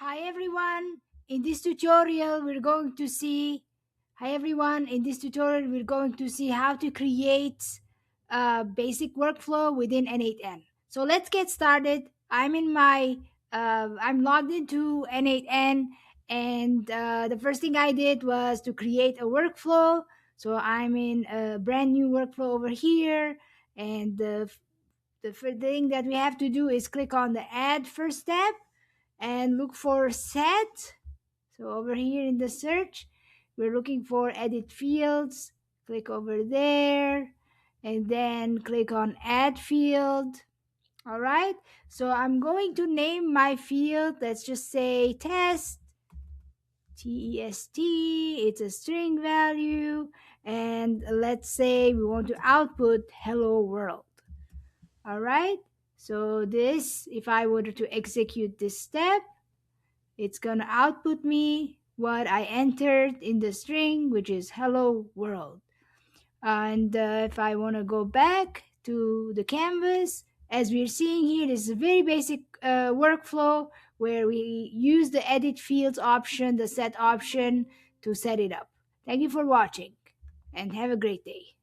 Hi everyone. In this tutorial we're going to see Hi everyone. In this tutorial we're going to see how to create a basic workflow within N8N. So let's get started. I'm logged into N8N, and the first thing I did was to create a workflow. So I'm in a brand new workflow over here, and the first thing that we have to do is click on the add first step and look for set. So over here in the search, we're looking for edit fields. Click over there and then click on add field. All right. So I'm going to name my field. Let's just say test, test. It's a string value. And let's say we want to output hello world. All right. So this, if I were to execute this step, it's gonna output me what I entered in the string, which is hello world. And if I want to go back to the canvas, as we're seeing here, this is a very basic workflow where we use the edit fields option, the set option, to set it up. Thank you for watching and have a great day.